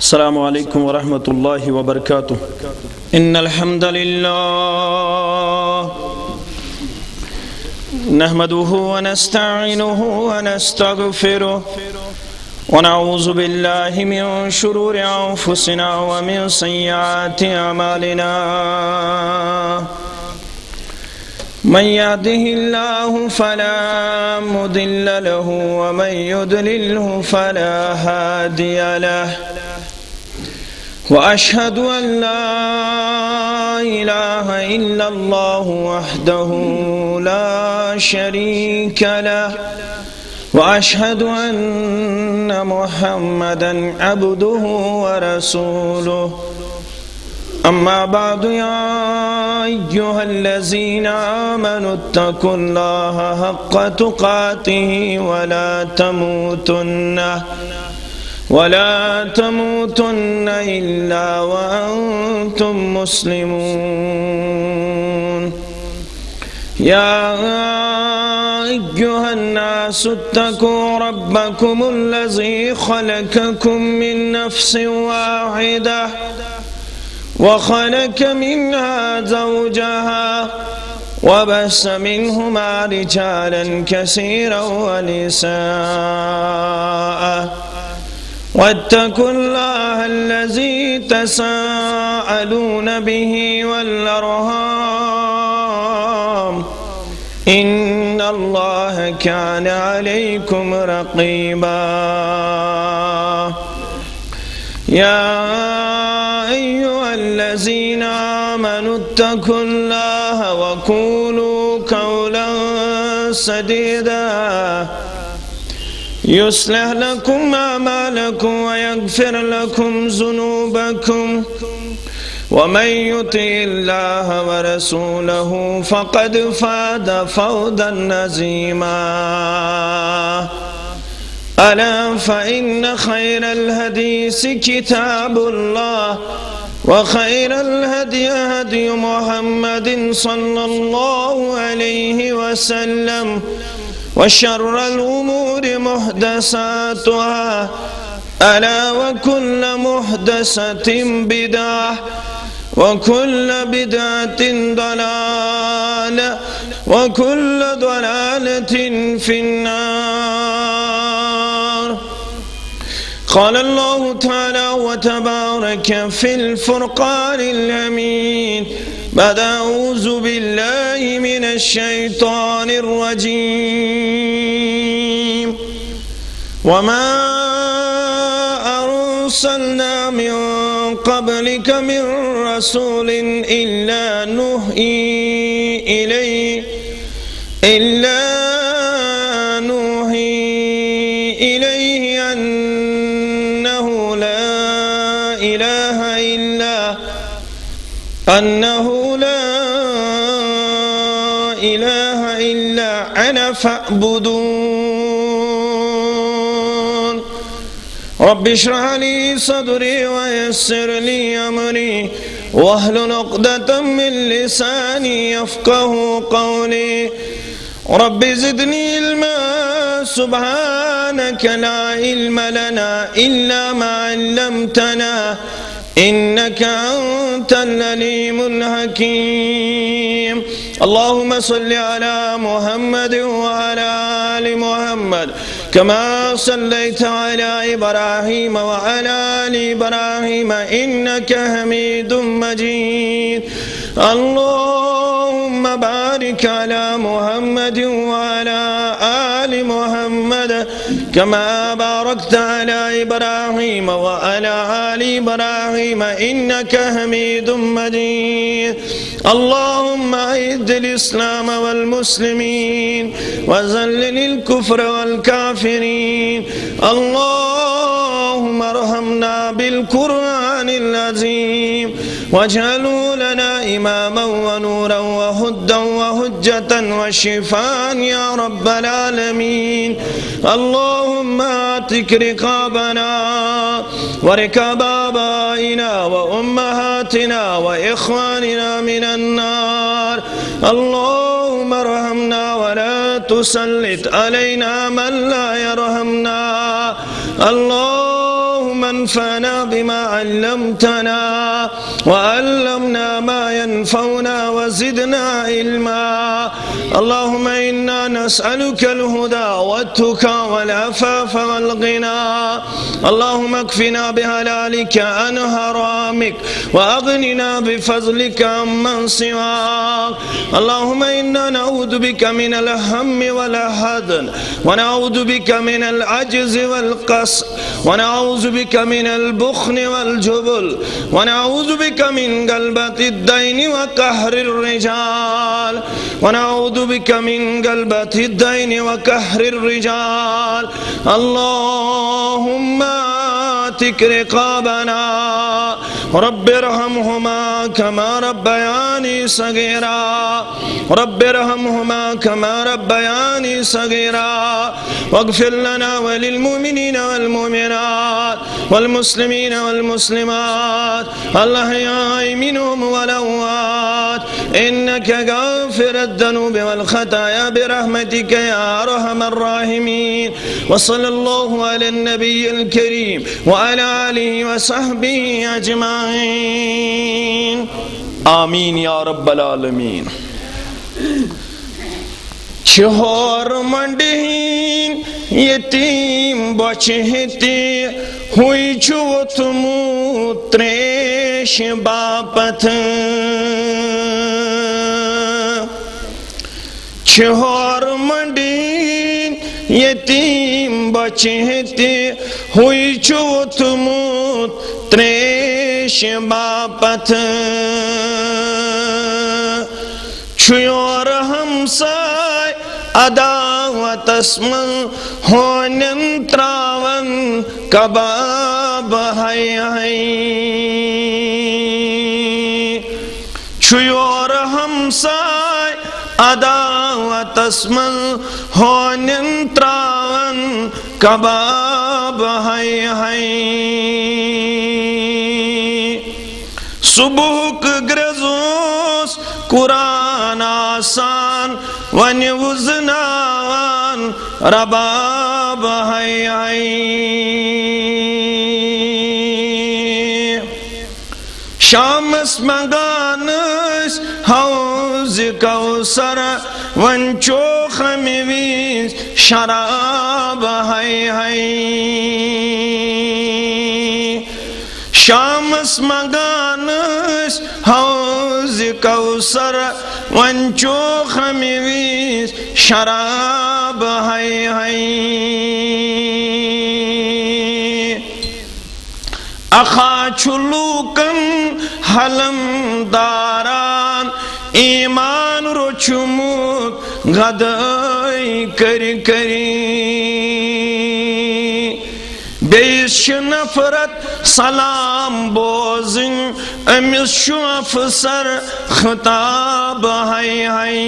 السلام علیکم ورحمۃ اللہ وبرکاتہ۔ ان الحمد للہ نحمده ونستعینه ونستغفره ونعوذ باللہ من شرور انفسنا ومن سیئات اعمالنا، من يهده الله فلا مضل له ومن يضلله فلا هادي له، وأشهد أن لا إله إلا الله وحده لا شريك له، وأشهد أن محمدا عبده ورسوله. أما بعد، يا أيها الذين آمنوا اتقوا الله حق تقاته ولا تموتن إلا وأنتم مسلمون. يا أيها الناس اتقوا ربكم الذي خلقكم من نفس واحدة وخلق منها زوجها وبث منهما رجالا كثيرا ونساء، واتقوا الله الذي تساءلون به والأرحام، إن الله كان عليكم رقيبا. يا أيها الذين آمنوا اتقوا الله وقولوا قولا سديدا يصلح لكم أعمالكم ويغفر لكم ذنوبكم، ومن يطع الله ورسوله فقد فاز فوزا عظيما. ألا فإن خير الحديث كتاب الله، وخير الهدي هدي محمد صلى الله عليه وسلم، وشر الأمور محدثاتها، ألا وكل محدثة بدعة، وكل بدعة ضلالة، وكل ضلالة في النار. قال الله تعالى وتبارك في الفرقان الحميد بعد أعوذ بالله من الشيطان الرجيم: وما أرسلنا من قبلك من رسول إلا نوحي إليه أنه لا إله إلا أنا فاعبدون. رب اشرح لي صدري ويسر لي أمري واحلل عقدة من لساني يفقه قولي. رب زدني علما، سبحانك لا علم لنا إلا ما علمتنا إنك أنت العليم الحكيم. اللهم صل على محمد وعلى آل محمد كما صليت على إبراهيم وعلى آل إبراهيم إنك حميد مجيد. اللهم بارك على محمد وعلى آل محمد كما باركت على إبراهيم وعلى آل إبراهيم إنك حميد مجيد. اللهم أعز الإسلام والمسلمين وذلل الكفر والكافرين. اللهم ارحمنا بالقرآن العظيم واجعله لنا إماما ونورا وهدى وحجة وشفاء يا رب العالمين. اللهم اعتق رقابنا ورقاب آبائنا وأمهاتنا وإخواننا من النار. اللهم ارحمنا ولا تسلط علينا من لا يرحمنا. اللهم وانفعنا بما علمتنا وعلمنا ما ينفعنا وزدنا علما. اللهم إنا نسألك الهدى والتقى والعفاف والغنى. اللهم اكفنا بحلالك عن حرامك وأغننا بفضلك عمن سواك. اللهم إنا نعوذ بك من الهم والحزن ونعوذ بك من العجز والقصر ونعوذ بك من البخل والجبل ونعوذ بك من غلبة الدين وقهر الرجال ونعوذ بك من غلبة الدين وقهر الرجال. اللهم آتك رقابنا رب ارحمهما كما ربياني صغيرا رب ارحمهما كما ربياني صغيرا. واغفر لنا وللمؤمنين والمؤمنات والمسلمين والمسلمات الأحياء منهم والأموات إنك غافر الذنوب والخطايا برحمتك يا أرحم الراحمين. وصلى الله على النبي الكريم وعلى آله وصحبه أجمعين. آمین یا رب العالمین. چھوڑ منڈین یتیم بچہتی ہوئی چھوت موتریش باپت. چھوڑ منڈین یتیم بچہتی ہوئی چھوت موتریش باپت. چھوڑ ہمسائے عداوت اسمن ہونن تراون کباب ہائی ہائی. چھوڑ ہمسائے عداوت اسمن ہونن تراون کباب ہائی ہائی. صبح گرزوس قرآن آسان ون وزنان رباب ہائی ہائی. شامس مگانس حوض کوثر ون چوخ میویز شراب ہائی ہائی. شامس مگانس حوض کوثر ون چوخ میویز شراب ہائی ہائی. اخا چلوکن حلم داران ایمان رچموت غدائی کری کری. بیش نفرت سلام بوزن امس شو افسر خطاب ہائی ہائی.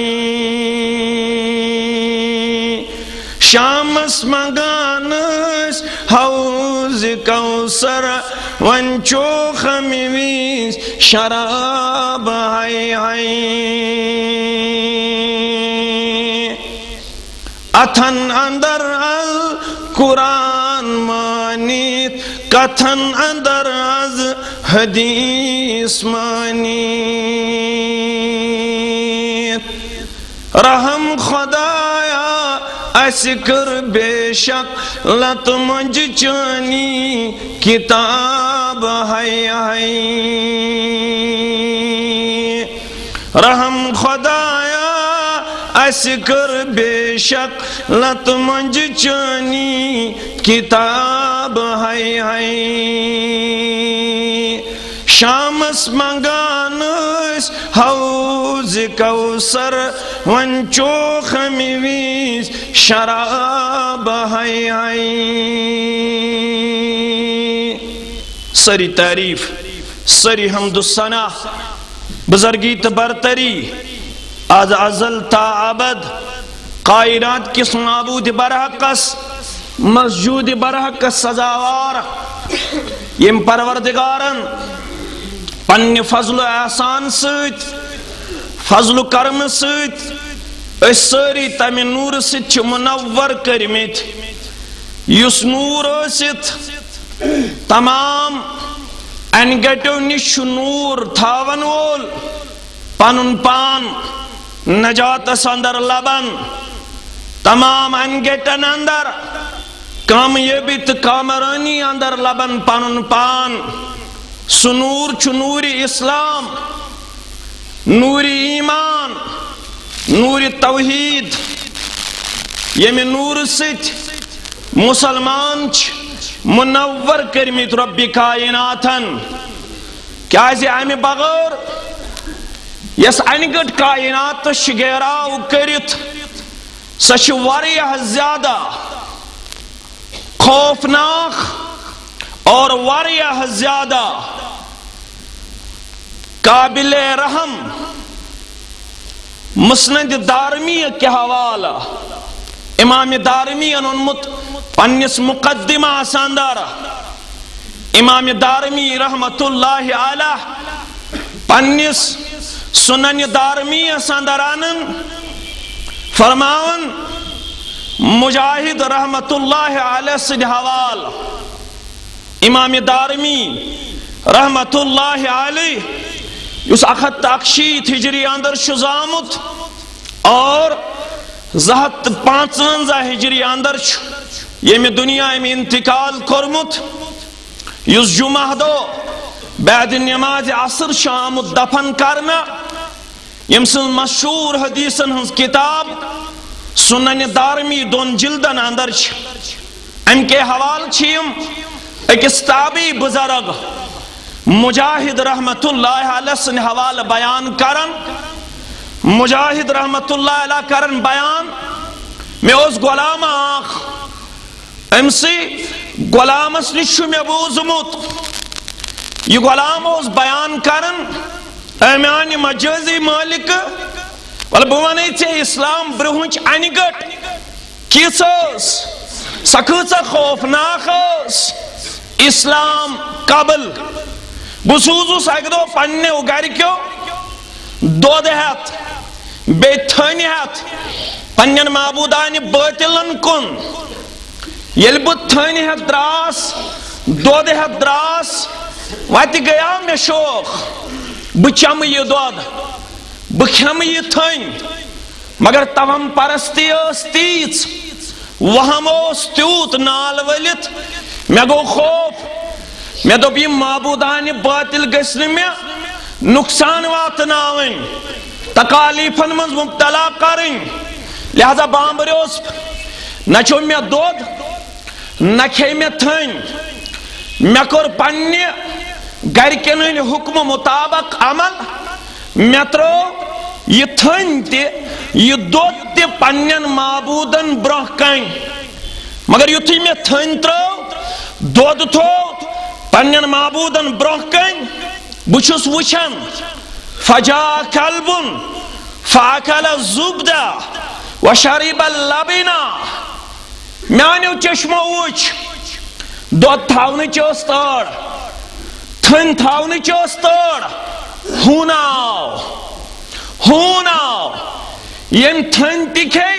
شامس مگانس حوض کوثر ون چوخ میویز شراب ہائی ہائی. اتھن اندر قرآن مانیت کتھن اندر از حدیث مانیت. رحم خدایا اسکر بے شک لت منج چانی کتاب ہائی ہائی. رحم خدایا اسکر بے شک لت منج چانی کتاب ہائی ہائی. شامس مگانس حوض کوثر ون چوخ میویز شراب ہائی ہائی. سری تعریف سری حمد الثنا بزرگی تبرتری از ازل تا ابد کائنات کس معبود برحقس مسجود برحقس سزاوار یم پروردگارن پنہ فضل و احسان سۭتۍ فضل و کرم سۭتۍ أسۍ سٲری تمہِ نوٗرٕ سۭتۍ چھِ منور کٔرمٕتۍ یُس نوٗر ٲسِتھ تمام انگٹو نش نور تھاون وول پنن پان نجات اندر لبن تمام انگٹن اندر کامیابی تو کامرانی اندر لبن پنن پان سنور چھ نور اسلام نور ایمان نور توحید یمی نور ست مسلمان منور کرمت رب کائناتن کیازِ امی بغیر یس انگٹ کائنات شگیراو کرت سچ واریاہ زیادہ خوفناک اور واریاہ زیادہ قابل رحم مسند دارمی کے حوالہ امام دارمی انمت پنس مقدمہ ساندار امام دارمی رحمت اللہ علیہ پنس سنن دارمی سانداران فرماون مجاہد رحمت اللہ علیہ سے حوال امام دارمی رحمت اللہ علیہ اس اخت تاکشیت ہجری اندر شزامت اور زہت 55 ہجری اندر یہ میں دنیا میں انتقال کرمت اس جمعہ دو بعد نماز عصر شام دفن کرنا یمسن مشہور حدیثن ہنس کتاب سنن دارمی دون جلدن اندر ان کے حوال چھیم ایک استابی بزرگ مجاہد رحمت اللہ علیہ سن حوال بیان کرن مجاہد رحمت اللہ علیہ کرن بیان میں اس غلام آخ امسی غلام اس نشو میں بوزمت یہ غلام اس بیان کرن امیانی مجازی مالک ولی بوانی چے اسلام برہنچ انگٹ کیسوس سکوچا خوفناکوس اسلام قبل بسوزو ساگدو پننے اگاری کیوں دو دہت بیتھانی ہت پنین معبودانی باطلن کن یلبت تھانی ہت دراس دو دہت دراس واتی گیا میں شوق بچم یہ دود بکھم یہ تھن مگر تمام پرستی اس تیز وہم اس تیوت نال ولت میں گو خوف میں دوب یہ معبودان باطل گسن میں نقصان واتناوین تکالیفن منز مبتلا کریں لہذا بامبریوس نچو میں دود نکھے میں تھن میں کر پنی گرکنن حکم مطابق عمل میں ترو یہ تھن تی یہ دود تی پنین معبودن برہ کن مگر یہ تھی میں تھن ترو دود تھو پنین معبودن برہ کن بچس وچن فجا کلبن فاکل الزبدہ وشریب اللبنہ میانیو چشمو وچ دود تھاونی چوستار تھن تھاونی چوستار ہوناو یم تھن تکھے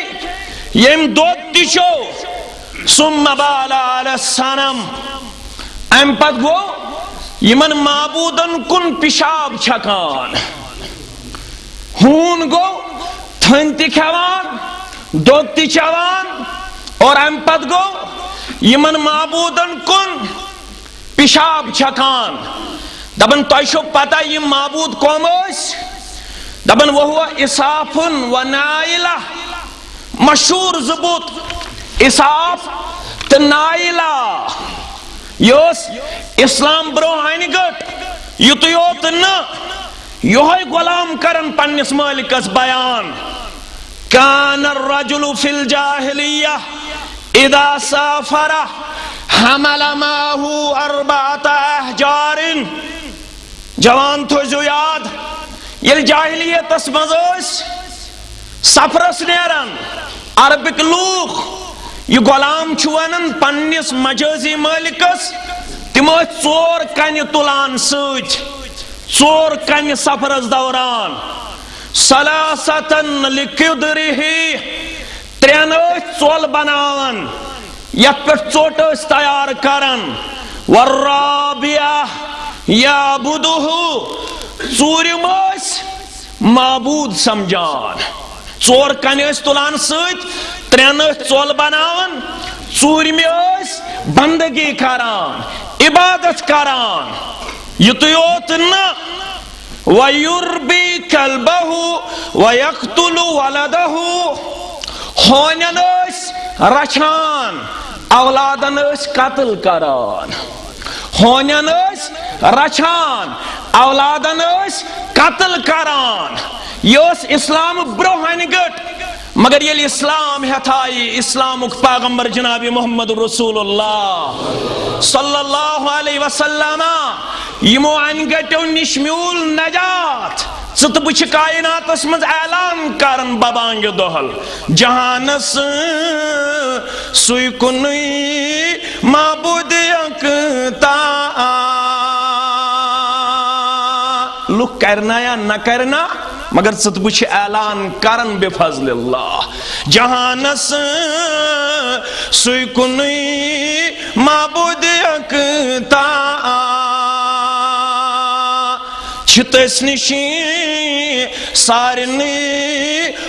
یم دود تشو ثم بالا علی السنم ام پت گو یمن معبودن کن پیشاب چھکان ہون گو تھن تکھوان دود تچوان اور ام پت گو یمن معبودن کن پیشاب چھکان دبن تیشو پتا یہ معبود کون اس دبن وہ اساف و نائلہ مشہور زبوت اساف تو نائلہ یوس اسلام برو آئینی گٹ یوت نا یوہی غلام کرن پنس مالکس بیان کان الرجل فی الجاہلیہ اذا سافر حمل ماہو 4 احجار جوان تو جو یاد یہ جاہلیت اسمزوس سفرس نیرن عربک لوگ یہ غلام چھوانن پنیس مجازی مالکس تمو 4 کنی تلان سوچ 4 کنی سفرس دوران سلاستن لکدرہی 3 چول بناون یک پر چوٹ اس تیار کرن والرابعہ یعبدہ ژوٗرِم ٲسۍ معبوٗد سمجھان ژور کنہِ ٲسۍ تُلان سۭتۍ ترٛٮ۪ن ٲسۍ ژۄل بناوان ژوٗرمہِ ٲسۍ بندگی کران عبادت کران یُتُے یوت نہٕ وَيُرْبِي كَلْبَهُ وَيَقْتُلُ وَلَدَهُ ہونٮ۪ن ٲسۍ رچھان اولادن ٲسۍ قتل کران ہونٮ۪ن ٲسۍ رچھان اولادن ٲسۍ قتل کران یہ اوس اسلام برونٛہہ گٹ مگر ییٚلہِ اسلام ہٮ۪تھ آیہِ اسلامُک پیغمبر جناب محمد رسول اللہ صلی اللہ علیہ وسلم یمو انہِ گٹیو نِش میوٗل نجات ژٕ تہٕ بہٕ چھِ کائناتس منٛز اعلان کران ببانگہِ دۄہل جہانس سُے کُنُے معبوٗدِ اکتا لُکھ کرنا یا نہ کرنا مگر ژٕ تہٕ بہٕ چھِ اعلان کران بے فضل اللہ جہانس سُے کُنُے معبوٗدِ اکتا چھِ تٔسۍ نِشی سارنٕے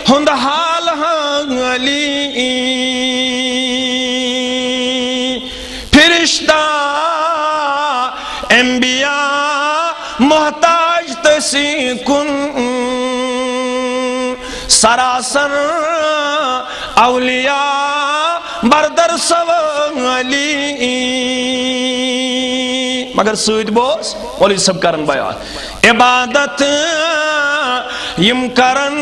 ہُنٛد حال حالی فرشتہ انبیاء محتاج تسی کن سراسر اولیاء بردر سوالی مگر سۭتۍ بوز مولوی صاحب کرن بیان عبادت یم کرن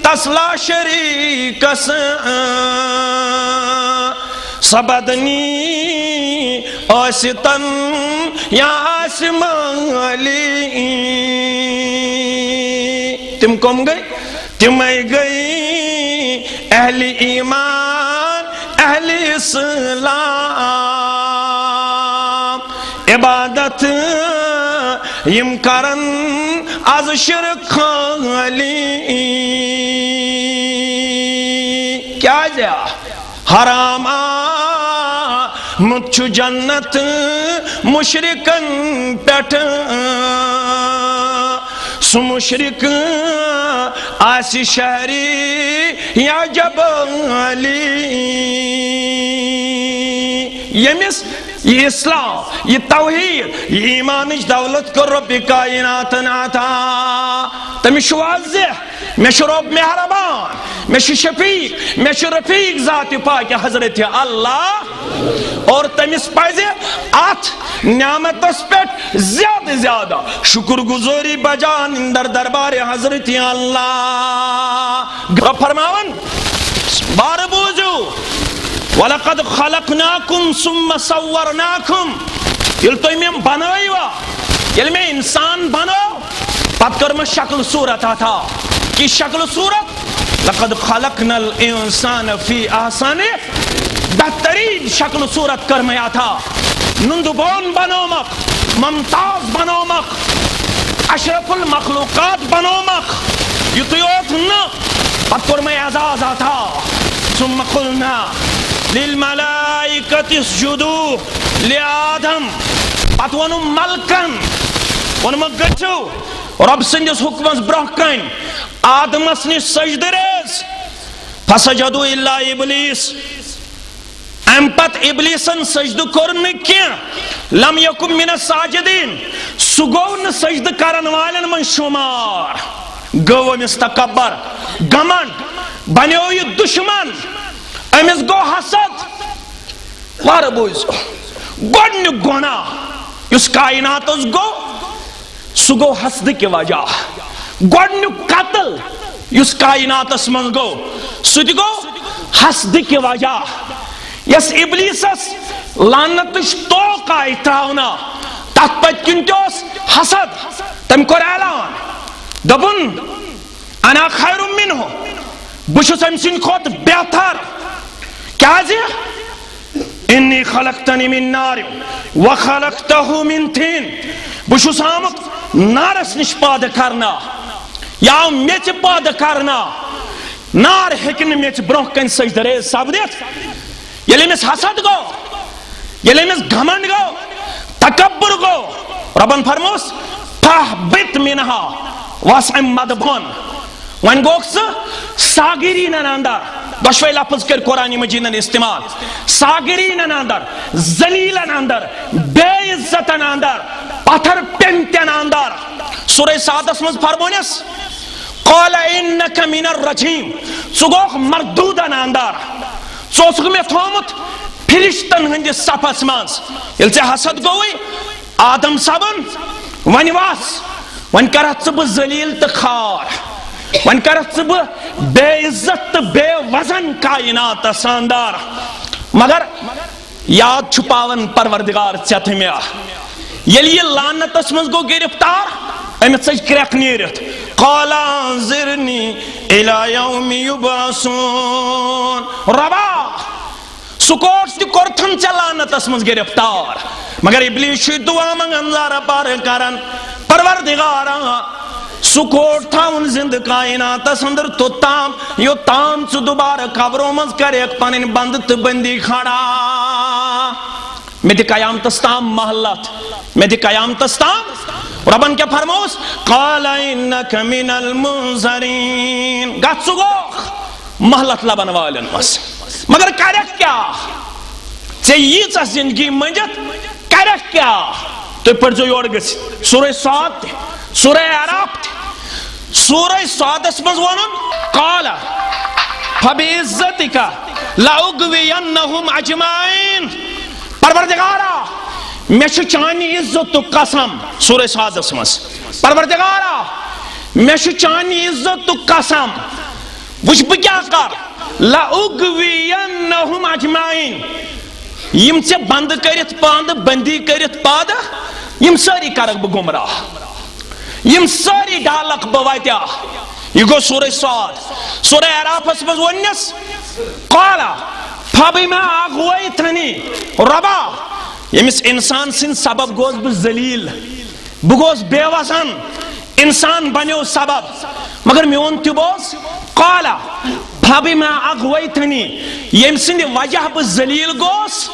تسلا شریکس سبدنی آستن یا آسمالی تم کم گئی تمہیں گئی اہل ایمان اہل اسلام عبادت یم کرن از شرک خالی کیا جا حرام مت چھُ جنت مشرکن پیٹھ سُہ مشرک آسہِ شہری یا جبالی ییٚمِس یہ اسلام یہ توحید یہ ایمانچ دولت کر رب کائنات عطا تمِس چھُ واضح میں چھُ رب مہربان میں چھُ شفیق میں چھُ رفیق ذات پاک حضرت اللہ اور تمِس پزِ اتھ نعمتس پٮ۪ٹھ زیادہ زیادہ شکر گزٲری بجان اندر دربار حضرت اللہ فرماون بار بوزو وَلَقَدْ خَلَقْنَاكُمْ ثُمَّ صَوَّرْنَاكُمْ ییٚلہِ تُہۍ مےٚ بنٲیوا ییٚلہِ مےٚ انسان بنو پتہٕ کٔر مےٚ شکل صورت عطا کی شکل صورت لَقَدْ خَلَقْنَا الْإِنسَانَ فِي أَحْسَنِ بہترین شکل صورت کٔر مےٚ عطا نُندبون بنومکھ ممتاز بنومکھ اشرف المخلوقات بنومکھ یُتُے یوت نہٕ پتہٕ کوٚر مےٚ اعزاز عطا ثُمَّ قُلْنَا لِلْمَلَائِكَةِ اسْجُدُوا لِآدَمَ پتہٕ ووٚنُم ملکن ووٚنمکھ گٔژھِو رۄب سٕنٛدِس حُکمس برونٛہہ کَنہِ آدمس نِش سجدٕ ریز فسجدوا الا ابلیس امہِ پتہٕ ابلیسن سجدٕ کوٚر نہٕ کینٛہہ لم یکن من الساجدین سُہ گوٚو نہٕ سجدٕ کرن والٮ۪ن منٛز شُمار گوٚو أمِس تکبر گھمنڈ بنیو یہِ دُشمن أمِس گوٚو حسد وارٕ بوٗزِو گۄڈنیُک گۄناہ یُس کائناتس گوٚو سُہ گوٚو حسدٕ کہِ وجہ گۄڈنیُک قتل یُس کائناتس منٛز گوٚو سُہ تہِ گوٚو حسدٕ کہِ وجہ یس ابلیسس لعنتٕچ توق آیہِ تراونہٕ تتھ پٔتۍ کِنۍ تہِ اوس حسد تٔمۍ کوٚر اعلان دوٚپُن انا خیر منہ بہٕ چھُس أمۍ سٕنٛدِ کھۄتہٕ بہتر کیازِ انی خلقتنی من نار وخلقتہ من طین بہٕ چھُس آمُت نارس نِش پٲدٕ کرنہٕ یہِ آو میٚژِ پٲدٕ کرنہٕ نار ہیٚکہِ نہٕ میٚژِ برونٛہہ کَنہِ سجدٕ ریز سپدِتھ ییٚلہِ أمِس حسد گوٚو ییٚلہِ أمِس گھمنڈ گوٚو تکبر گو ربن فرموس فاہبت منہا واسعم مدبن ون گوک ساگرین اندر دشوی لفظ کر قرآن مجید استعمال ساگرین اندر ذلیلن اندر بے عزتن اندر پتھر پینتن اندر سورہ سعدس مز فرمونس قال انک من الرجیم ژگوک مردودن اندر ژوسک میں تھومت فرشتن ہندس صفس مز یل ژے حسد گوئی آدم صبن ون واس ون کرت ژٕ بہٕ ذلیل تہٕ خار ون کرت ژٕ بہٕ بے عزت تہٕ بے وزن کائناتس اندر مگر یاد چھُ پاون پروردگار ژےٚ تہٕ مےٚ ییٚلہِ یہِ لعنتس منٛز گوٚو گرفتار أمِس ژٔج کرٛٮ۪کھ نیٖرِتھ قال انظرنی الی یوم یبعثون ربا سُہ کوٹ تہِ کوٚرتھن ژےٚ لعنتس منٛز گرفتار مگر ابلیس چھُ دعا منگان زارٕ پارٕ کران پروردگارا سُہ کوٹ تھاوُن زندٕ کائناتس اندر توٚتام یوٚتام ژٕ دوبارٕ قبرو منٛز کریکھ پنٕنۍ بند تہٕ بندی کھڑا مےٚ دِ قیامتس تام مہلت مےٚ دِ قیامتس تام ربن کیا فرموس قال انک من المنظرین گژھ ژٕ گوکھ مہلت لبن والٮ۪ن منٛز مگر کریکھ کیٛاہ ژےٚ ییٖژاہ زندگی منٛجِتھ کریکھ کیٛاہ تُہۍ پٔرۍزیو یورٕ گٔژھِتھ سورہ صاد تہِ سورہ اعراف تہِ سورہ صادس منٛز ووٚنُن قال فبعزتک لأغوینہم اجمعین پروردگارا مےٚ چھُ چانہِ عزتُک قسم سورہ صادس منٛز پروردگارا مےٚ چھُ چانہِ عزتُک قسم وٕچھ بہٕ کیٛاہ کر لأغوینہم اجمعین یم ژےٚ بند کٔرِتھ پانہٕ بندی کٔرِتھ پادٕ یم سٲری کرکھ بہٕ گمراہ یم سٲری ڈالکھ بہٕ وتیہ یہ گوٚو سورہ صاد سورہ اعرافس منٛز ووٚننس قال فبما اغویتنی ربا ییٚمِس انسان سٕنٛدۍ سبب گوس بہٕ ذلیل بہٕ گوس بے وزن انسان بنیو سبب مگر میون تہِ بوز قال فبما اغویتنی ییٚمہِ سٕنٛدِ وجہ بہٕ ذلیل گوس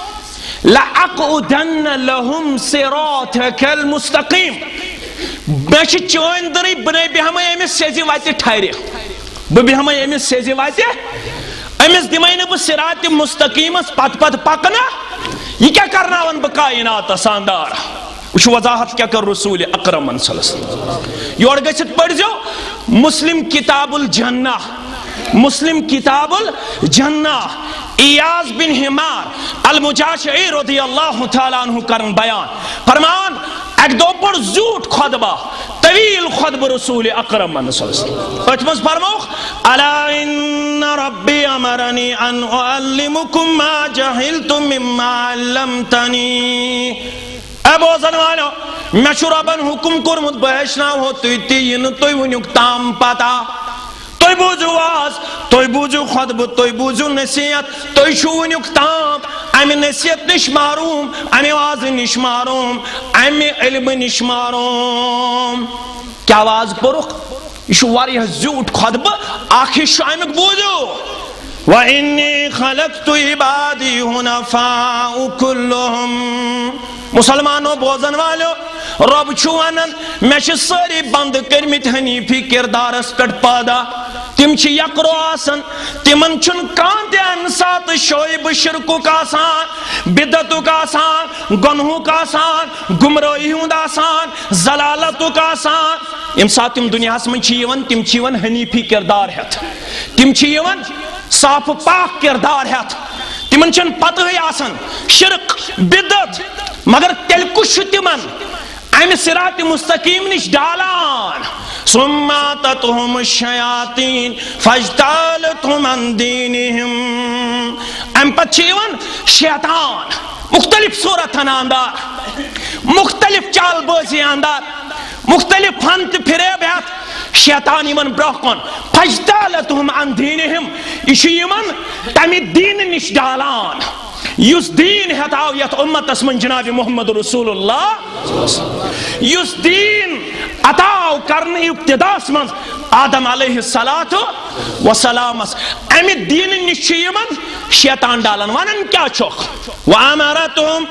لأقعدن لهم صراطك المستقیم مےٚ چھِ چٲنۍ دٕرٕے بہٕ نے بیہمے أمِس سیٚزِ وتہِ ٹھرِ بہٕ بیہمے أمِس سیٚزِ وتہِ أمِس دِمے نہٕ بہٕ صراطِ مستقیٖمس پتہٕ پتہٕ پکنہٕ یہِ کیٛاہ کرناون بہٕ کائناتس اندر وٕچھو وضاحت کیٛاہ کٔر رسول اکرم صلی اللہ علیہ وسلم یورٕ گٔژھِتھ پٔرۍزیو مسلم کتاب الجنہ مسلم کتاب الجنہ ایاز بن حمار المجاشعی رضی اللہ تعالیٰ عنہ کرن بیان فرمان ایک دو پر زیوٹ خطبہ طویل خطبہ رسول اکرم صلی اللہ علیہ وسلم اتمز فرموخ الا ان ربی امرنی ان اعلمکم ما جہلتم مما علمتنی اے بوزن والو میں چھُ ربن حکم کورمُت بہٕ ہیٚچھناوہو تُہۍ تہِ یہِ نہٕ تُہۍ ؤنِو تام پتہ تُہۍ بوٗزِو واز تُہۍ بوٗزِو خطبہٕ تُہۍ بوٗزِو نصیحت تُہۍ چھُو ؤنیُک تام امہِ نصیحت نِش معروٗم امہِ وازٕ نِش معروٗم امہِ علمہٕ نِش معروٗم کیٛاہ واز پوٚرُکھ یہِ چھُ واریاہ زیوٗٹھ خطبہٕ اکھ حصہٕ چھُ امیُک بوٗزِو وَإِنِّي خَلَقْتُ عِبَادِي حُنَفَاءَ كُلُّهُمْ مسلمانو بوزن والو رب چھُ ونان مےٚ چھِ سٲری بند کٔرمٕتۍ حنیٖفی کردارس پٮ۪ٹھ پٲدا تِم چھِ یکرو آسان تِمن چھُنہٕ کانٛہہ تہِ امہِ ساتہٕ شعبہٕ شرکُک آسان بدعتُک آسان گۄنہُک آسان گمرٲہی ہُنٛد آسان ضلالتُک آسان ییٚمہِ ساتہٕ تِم دُنیاہس منٛز چھِ یِوان تِم چھِ یِوان حنیٖفی کردار ہٮ۪تھ تِم چھِ یِوان صاف پاک کردار ہٮ۪تھ تِمن چھنہٕ پتہٕے آسان شرک بدعت مگر تیٚلہِ کُس چھُ تِمن امہِ صراطِ مستقیٖم نِش ڈالان ثم اتتهم الشیاطین فاجتالتهم عن دینہم امہِ پتہٕ چھِ یِوان شیطان مختلف صورتن اندر مختلف چال بٲزی اندر مختلف فن تہٕ فریب ہٮ۪تھ شیطان یِمن برونٛہہ کُن فاجتالتهم عن دینہم یہِ چھُ یِمن تمہِ دیٖنہٕ نِش ڈالان یُس دیٖن ہٮ۪تھ آو یتھ اُمتس منٛز جناب محمد رسول اللہ یُس دیٖن عطا آو کرنہٕ ابتداہس منٛز آدم علیہ السلام امی دین نش یمن شیطان ڈالن ونن کیا چھوک وَأَمَرَتُهُمْ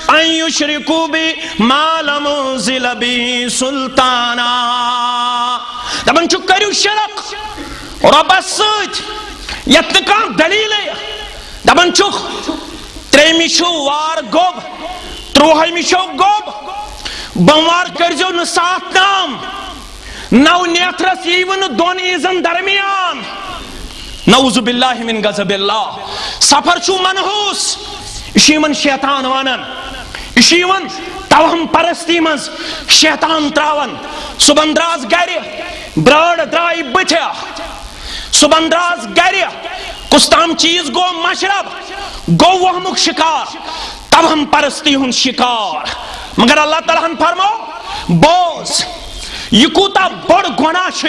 أَن يُشْرِكُوا بِي مَا لَمْ يُنزِلْ بِهِ سُلْطَانًا دپن چھو کریو شرک ربس سۭتۍ یتھ نہٕ کانٛہہ دلیٖلٕے دپن چھُکھ ترٛیٚیمہِ چھُو وار گوٚب ترٛوٗہمہِ چھو گوٚب بموار کرزیو نہٕ ساتھ نام نو نیترس ییٖوٕ نہٕ دۄن عیٖزن درمیان نعوذ باللہ من غضب اللہ سفر چھو منحوس یمن شیطان ونن یمن توہم پرستی مز شیطان تراون صبحن دراز گرِ برٲر درٛاے بٕتھِ صبحن دراز گرِ کُس تام چیز گو مشرب گو وہمُک شکار توہم پرستی ہُنٛد شکار مگر اللہ تعالیٰ ہن فرمو بوز یہ کوتا بڑ گناہ چھُ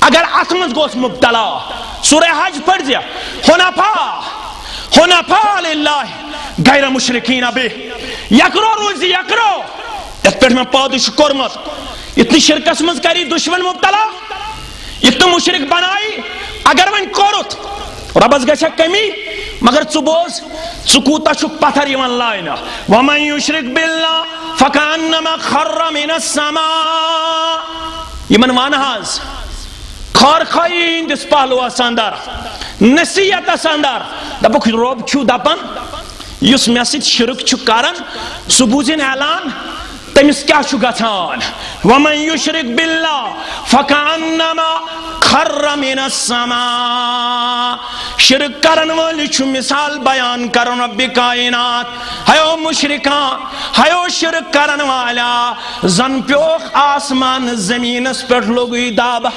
اگر اتھ منٛز گوس مبتلا سورہ حج پڑھ دیا حنفاء للہ غیر مشرکین بہ یکرو روزی یکرو یتھ پہ میں پودٕ چھُ کوٚرمُت اتنی شرکس منٛز کری دشمن مبتلا اتنی مشرک بنائی اگر وۄنۍ کوٚرُتھ ربس گژھِ کمی مگر ژٕ بوز ژٕ کوٗتاہ چھُکھ پتھر یِوان لاینہٕ وَمَن یُشرِک بِاللہ فَکَأَنَّمَا خَرَّ مِنَ السَّمَاءِ یِمن وَن حظ خار خائی ہندس پہلوس اندر نصیحتس اندر دپُکھ رب چھُ دپان یُس مےٚ سۭتۍ شرک چھُ کران سُہ بوٗزِن اعلان تٔمِس کیٛاہ چھُ گژھان وَمَن یُشرِک بِاللہ فَکَأَنَّمَا خَرَّ مِنَ السَّمَاءِ شرک کرن وٲلۍ چھُ مثال بیان کرن رب کائنات ہیو مشرکان ہیو شرک کرن والا زن پیوکھ آسمان زمینس پٮ۪ٹھ لوگُے دب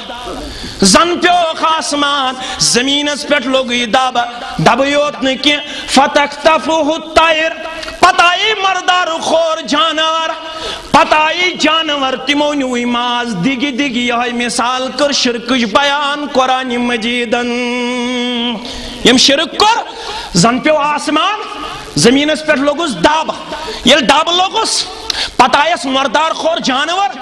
زن پیوکھ آسمان زمینس پٮ۪ٹھ لوگُے دب دبٕے یوت نہٕ کینٛہہ فَتَخْطَفُهُ الطَّيْرُ پتہٕ آیہِ مردار خور جانور پتہٕ آیہِ جانور تِمو نیوٗے ماز دِگہِ دِگہِ یِہوٚے مثال کٔر شرکٕچ بیان قرآنِ مجیٖدن یم شرک کور زن پیو آسمان زمینس پہ لوگس دب یل دب لوگس پتہ آیس مردار خور جانور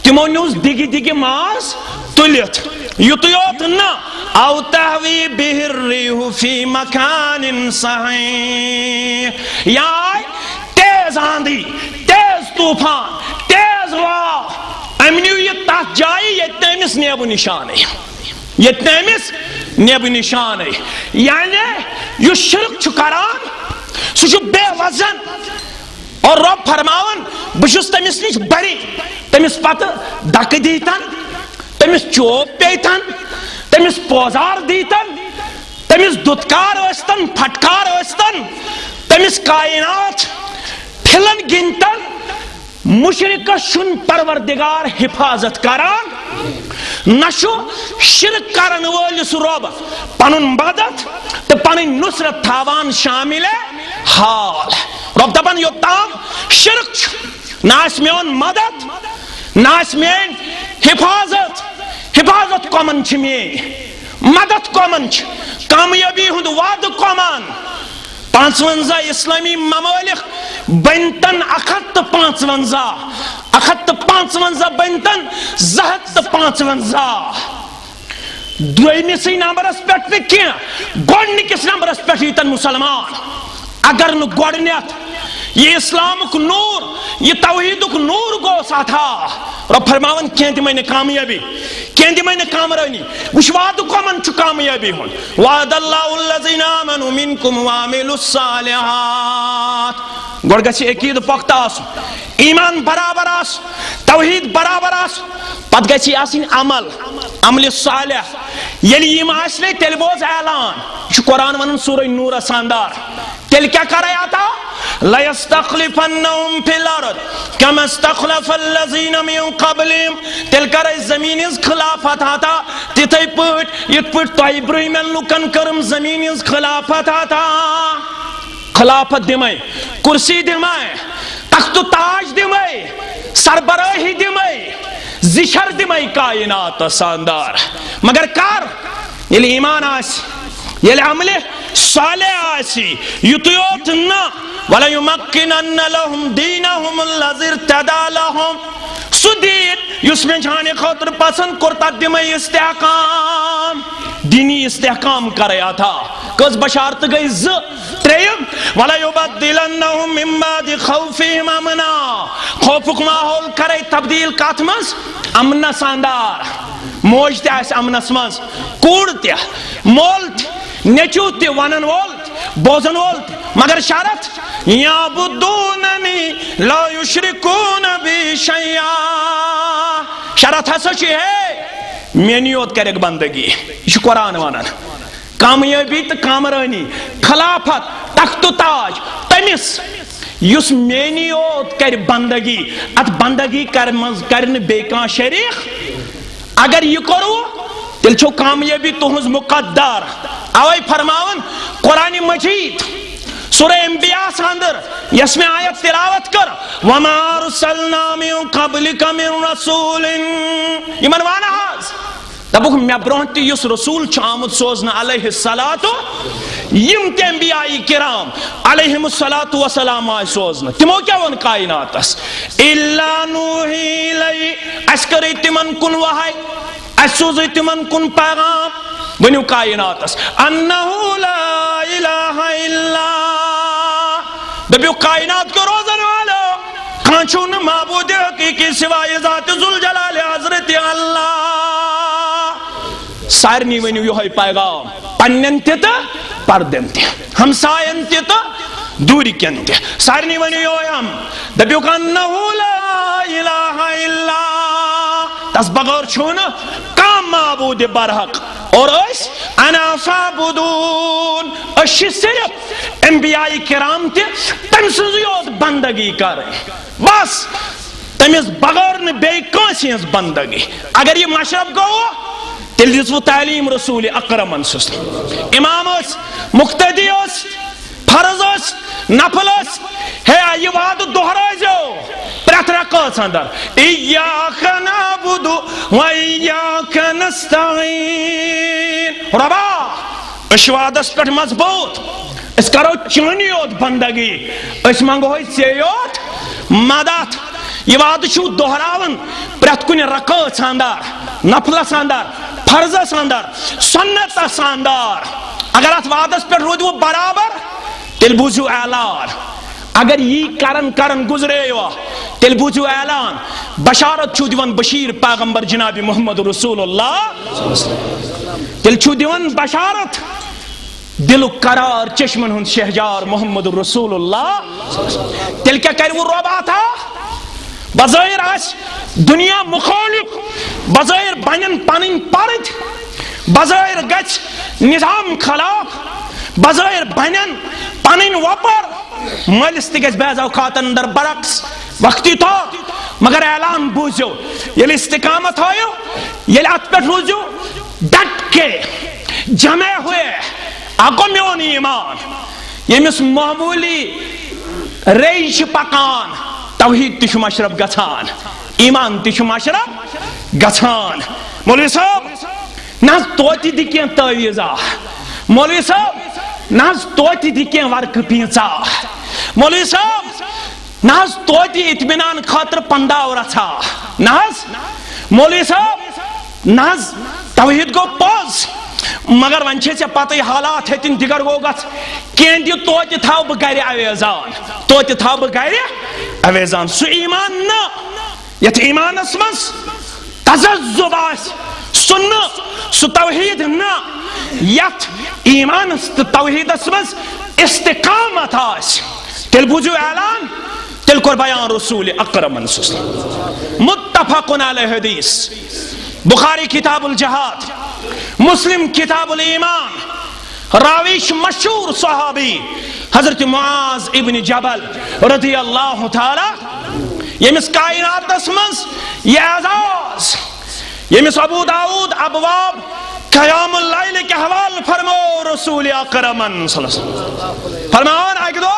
تمو نیوس دِگہِ دِگہِ ماز تُلِتھ یُتُے یوت نہ او تہوی بِہ الرِّیحُ فی مکان صحیح یا تیز آندھی تیز طوفان تیز واو ام نیو یہ تتھ جایہِ ییٚتہِ نہٕ أمِس نیبہٕ نشانے ییٚتہِ نہٕ أمِس نیبہٕ نشانے یعنی یُس شرک چھُ کران سُہ چھُ بے وزن اور رب فرماون بہٕ چھُس تٔمِس نِش بری تٔمِس پتہٕ دکہٕ دیتن تٔمِس چوب پیتن تٔمِس پوزار دیتن تٔمِس دُتکار ٲسۍتن پھٹکار ٲسۍتن تٔمِس کائنات پھِلن گِنٛدتن مشرکس چھُنہٕ پروردگار حفاظت کران نہ چھُ شرک کرن وٲلِس رۄب پنُن مدد تہٕ پنٕنۍ نصرت تھاوان شامل حال رۄب دپان یوٚتام شرک چھُ نہ آسہِ میون مدد نہ آسہِ میٲنۍ حفاظت کۄمن چھِ میٲنۍ مدد کۄمن چھِ کامیٲبی ہُنٛد وعدٕ کۄمن 55 اسلامی ممالک بنتن 155 بنتن 255 دویمسٕے نمبرس پٮ۪ٹھ نہٕ کینٛہہ گۄڈنِکِس نمبرس پٮ۪ٹھ ییٖتن مسلمان اگر نہٕ گۄڈنٮ۪تھ یہ اسلامُک نوٗر یہ توحیٖدُک نوٗر گوس عطا رب فرماون کینٛہہ دِمے نہٕ کامیٲبی کینٛہہ دِمے نہٕ کامرٲنی وٕچھ وعدٕ کۄمن چھُ کامیٲبی ہُنٛد وعد اللہُ الذین آمنوا منکم وعملوا الصالحات گۄڈٕ گژھِ عقیٖدٕ پۄختہٕ آسُن ایمان برابر آسُن توحیٖد برابر آسُن پتہٕ گژھِ یہِ آسٕنۍ عملہِ صالح ییٚلہِ یِم آسہِ نَے تیٚلہِ بوز اعلان یہِ چھُ قرآن ونان سورہ نوٗرس اندر تیٚلہِ کیٛاہ کرے عطا لَيَسْتَخْلِفَنَّهُمْ فِي الْأَرْضِ كَمَا اسْتَخْلَفَ الَّذِينَ مِن قَبْلِهِمْ تیٚلہِ کرے زٔمیٖن ہٕنٛز خلافت عطا تِتھے پٲٹھۍ یِتھ پٲٹھۍ تۄہہِ برٛونٛہمٮ۪ن لُکن کٔرٕم زٔمیٖن ہٕنٛز خلافت عطا خلافت دِمے کُرسی دِمے تختہٕ تاج دِمے سربرٲہی دِمے زِشر دِمے کائناتس اندر مگر کر ییٚلہِ ایمان آسہِ ییٚلہِ عملہِ صالح آسی یُتُے یوت نہ وَلَيُمَكِّنَنَّ لَهُمْ دِینَهُمُ الَّذِي ارْتَضَىٰ لَهُمْ سدید یس میں جانے خاطر پسند کرتا دمائی استحکام دینی استحکام کریا تھا کس بشارت گئی تریم وَلَا يُبَدِّلَنَّهُمْ مِنْ بَعْدِ خَوْفِهِمْ أَمْنًا خوفک ماحول کرے تبدیل کات مز امن ساندار موج تہ آس امنس مز کوڑ تہ مول تہ نیچو تہ ونن وول بوزن وول مگر شرط یعبدوننی لا یشرکون بی شیئا شرط ہسا چھ ہے مینی یوت کرک بندگی یہ قرآن ونان کامیابی تو کامرانی خلافت تخت و تاج تمس یس مینی یوت کر بندگی ات بندگی کرن بیکان شریک اگر یہ کرو تیل چھو کامیابی تہنز مقدر اوے فرماون قرآن مجید سورہ انبیاء ساندر یس میں آیت تلاوت کر وَمَا أَرْسَلْنَا مِن قَبْلِكَ مِن رَسُولٍ یہ منوانا آز دبوک میں برونتی یس رسول چامد سوزنا علیہ السلام یم تے انبیاء کرام علیہم السلام آئی سوزنا تمو کیا ون کائنات اس إِلَّا نُوحِي إِلَيْهِ اسکر تمن کن وحی اسوز تمن کن پیغام بنیو کائنات اس انہو لا الہ الا دبیو کائنات کو روزن والا کانچون معبود حقیقی سوائے ذات ذوالجلال حضرت اللہ سارنی ونیو یہ پیغام پنن تیتا پردن تی ہمسائن تیتا دوری کن تی سارنی ونیو ہم دبیو انہو لا الہ الا تس بغور چھونا کام معبود برحق اور اس انا فابدون اشی صرف انبیاء کرام تے تم سزیوت بندگی کریں بس تمیز بغور نے بے کانسی اس بندگی اگر یہ مشرب گو تل دیسو تعلیم رسول اکرم انسوس امام اس مقتدی اس فرض اس نفل اس ہے یہ وعد دہرائی جو پرت رکھت اندر ایاک نعبد و ایاک نستعین ربا اس وعد اس پر مضبوط اس کرو چونیوت بندگی اس منگو ہوئی سیوت مدد یہ وعد چھو دہراون پرت کنی رکھت اندر نفل اندر فرض اندر سنت اندر اگر ات وعد اس پر رود وہ برابر تیل بوزو اعلان اگر یہ کرن گزرے ہوا تیل بوزو اعلان بشارت چھو دیون بشیر پیغمبر جناب محمد رسول اللہ تیل چھو دیون بشارت دل قرار چشمن ہن شہجار محمد رسول اللہ تیل کیا کر وہ روبا تھا بظاہر آس دنیا مخالف بظاہر بنن پنن پرد بظاہر گچ نظام خلاف بظاہر بنن پنن وپر مالس تگز بعض اوقات اندر برعکس وقتی تو مگر اعلان بوزو یل استقامت ہوئیو یل ات پر روزو ڈٹ کے جمع ہوئے آگو میون ایمان یمس معمولی ریش پکان توحید تشو مشرب گھان ایمان تشو مشرب گھان مولوی صاحب ناز توتی دکھیں تعویزہ مولوی صاحب ناز توتی دکھیں ورک پیچا مولوی صاحب ناز توتی اطمینان خاطر پنداو رچھا ناز مولوی صاحب ناز توحید کو پوز مگر ونچے سے پتہ حالات ہے تین دیگر ہوگا کین دیو توتی تھاو بگیر اویزان توتی تھاو بگیر اویزان سو ایمان نا یت ایمان اسمس تززب آس سن سو توحید نا یت ایمان توحید اسمس استقامت آس تل بوزو اعلان تل کر بیان رسول اکرم انسوس متفقن علی حدیث بخاری کتاب الجہاد مسلم کتاب الایمان راویش مشہور صحابی حضرت معاذ ابن جبل رضی اللہ تعالی یمس کائنات اسمس یہ اعزاز یمس ابو داود ابواب قیام اللیل کے حوال فرمو رسول اکرم صلی اللہ علیہ وسلم فرمان آگے دو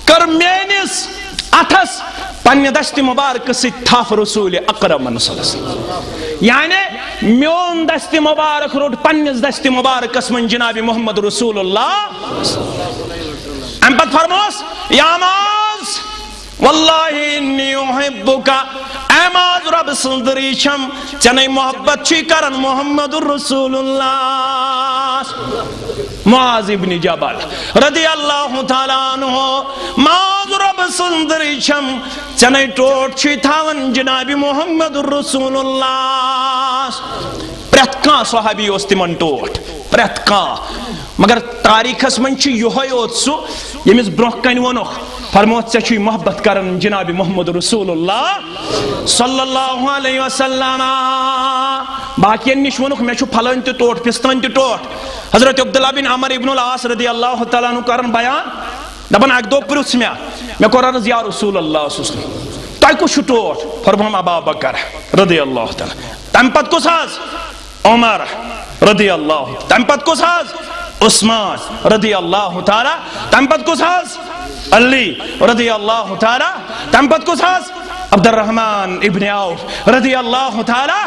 کر مینس اتھس پنی دست مبارک سے تھاف رسول اکرم صلی اللہ علیہ وسلم یعنی میون دست مبارک روٹ پنیس دست مبارک اسمن جناب محمد رسول اللہ ام پت فرموس یا معاذ واللہ انی احبکا اے معاذ رب سندری چھم چنئی محبت چی کرن محمد الرسول اللہ معاذ ابن جبل رضی اللہ تعالیٰ عنہ معاذ رب سندری چھم چنئی ٹوٹ چی تھاون جناب محمد الرسول اللہ پریت کان صحابی اس تمن ٹوٹ پریت کان مگر تاریخ اس من چی یوہی اوتسو یمیز برونہ کن ونوخ فرموت سے چی محبت کرن جناب محمد رسول اللہ صلی اللہ علیہ وسلم باقی نش ونوخ میں چھو پھلن تی ٹوٹ پستان تی ٹوٹ حضرت عبداللہ بن عمر ابن العاص رضی اللہ تعالیٰ عنہ کرن بیان دبن اک دو پرس میں قرآن یا رسول اللہ صلی اللہ علیہ وسلم تائی کو چھو ٹوٹ فرمہم ابا بکر رضی اللہ تعالیٰ تم پت کو ساز عمر رضی اللہ تم پت کو ساز عثمان رضی اللہ تعالی تم پت کو ساز علی رضی اللہ تعالی تم پت کو ساز عبد الرحمن ابن عوف رضی اللہ تعالی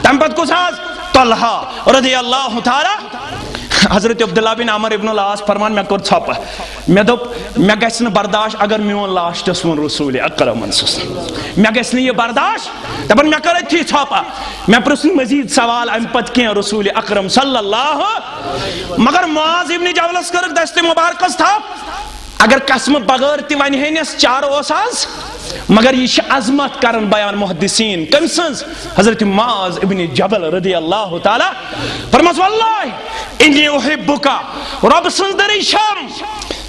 تم پت کو ساز طلحہ رضی اللہ تعالی حضرت عبداللہ بن عمر ابن العاص فرمان میں کر چھاپا میں دوپ میں گیسن برداشت اگر میون لاشت سون رسول اکرم میں گیسن یہ برداشت دبن میں کر تھی چھاپا میں پرسن مزید سوال ام پت کیا رسول اکرم صلی اللہ مگر معاذ ابن جبلس کرک دست مبارکس تھا اگر قسم بغیر تی ونی ہینس چار اوساز مگر یہ عظمت کرن بیان محدثین کم سنز حضرت معاذ ابن جبل رضی اللہ تعالی فرماس واللہ انی احبکا رب سندری شم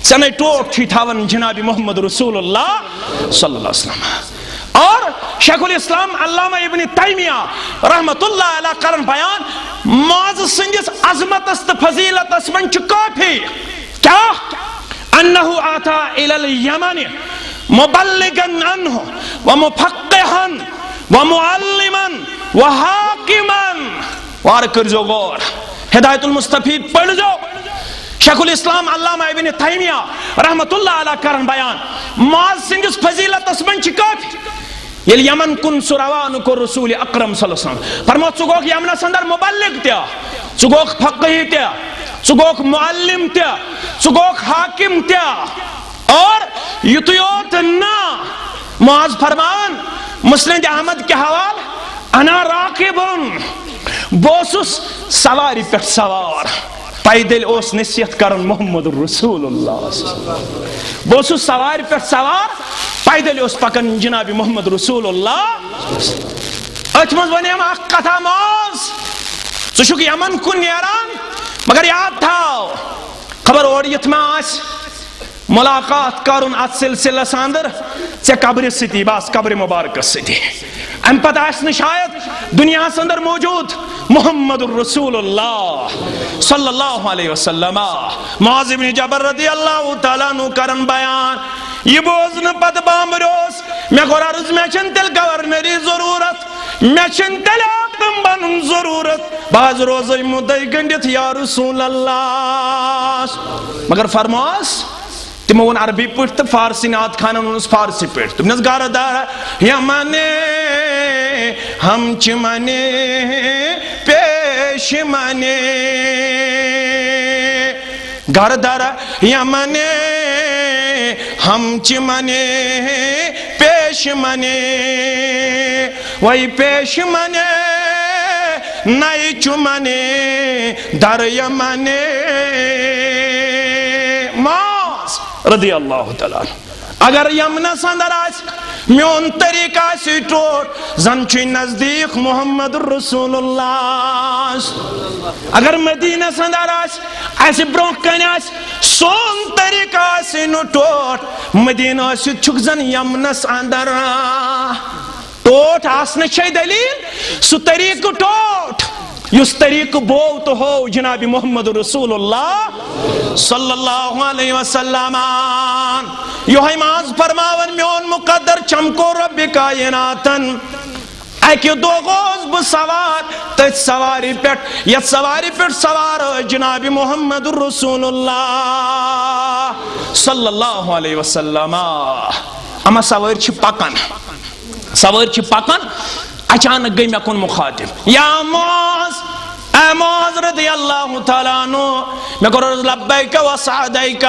چنے ٹوٹ چھی تھاون جناب محمد رسول اللہ صلی اللہ علیہ وسلم اور شیخ الاسلام علامہ ابن تیمیہ رحمت اللہ علیہ کرن بیان معاذ سندس عظمت است فضیلت اسمن چکافی کیا انہو آتا الى الیمن مبلغن عنہ ومفقہن ومعلمن وحاکمن وارکر جو غور ہدایت المستفید پڑھ جو شیخ الاسلام علامہ ابن تیمیہ رحمت اللہ علیہ کرن بیان معاذ سندس فضیلت اسمن چکافی یل یمن کن سروان کو رسول اکرم صلی اللہ علیہ وسلم فرموت چگوک یمن سندر مبلغ تیا چگوک فقہی تیا چگوک معلم تیا چگوک حاکم تیا اور یتیوت نا معاذ فرمان مسند احمد کے حوال انا راکبن بوسس سواری پر سوار پیدل اوس نصیحت کرن محمد رسول اللہ بوسس سواری پر سوار پیدل اوس پکن جناب محمد رسول اللہ اچمز ونیم اک کتھا معاذ چشک یمن کن نیران مگر یاد تھاو خبر اوڑیت میں آس ملاقات کرن ات سلسلہ ساندر ژے قبر ستی باس قبر مبارک ستی ام پتہ آسن شاید دنیا سندر موجود محمد الرسول اللہ صلی اللہ علیہ وسلم معاذ بن جبل رضی اللہ تعالیٰ عنہ کرن بیان یہ بوزن پت بامروس میں قرارز میں چن تل گورنری ضرورت میں چن تل آقدم بنن ضرورت باز روزی مدعی گنڈت یا رسول اللہ مگر فرماس تمون عربی پڑھت فارسی نات خانہ انس فارسی پڑھت تم نس گار دارا یمنے ہم چمنے پیش منے گار دارا یمنے ہم چمنے پیش منے وہی پیش منے نئی چمنے در یمنے رضی اللہ تعالیٰ اگر یمن سندر آس میون طریقہ سی ٹوٹ زنچی نزدیک محمد رسول اللہ اگر مدینہ سندر آس ایسی برونکن آس سون طریقہ سی نو ٹوٹ مدینہ سی چھک زن یمن سندر ٹوٹ آسنے چھے دلیل سو طریق ٹوٹ یس طریق بوت ہو جناب محمد رسول اللہ صلی اللہ علیہ وسلم یوہی معاذ فرماون میون مقدر چمکو رب کائناتن ایک دو غوز بسوار تیت سواری پیٹ یا سواری پیٹ سوار جناب محمد رسول اللہ صلی اللہ علیہ وسلم اما سوار چھ پکن اچانک گئی میں کن مخاطب یا معاذ اے معاذ رضی اللہ تعالیٰ عنہ میں کرو لبیک و سعدیک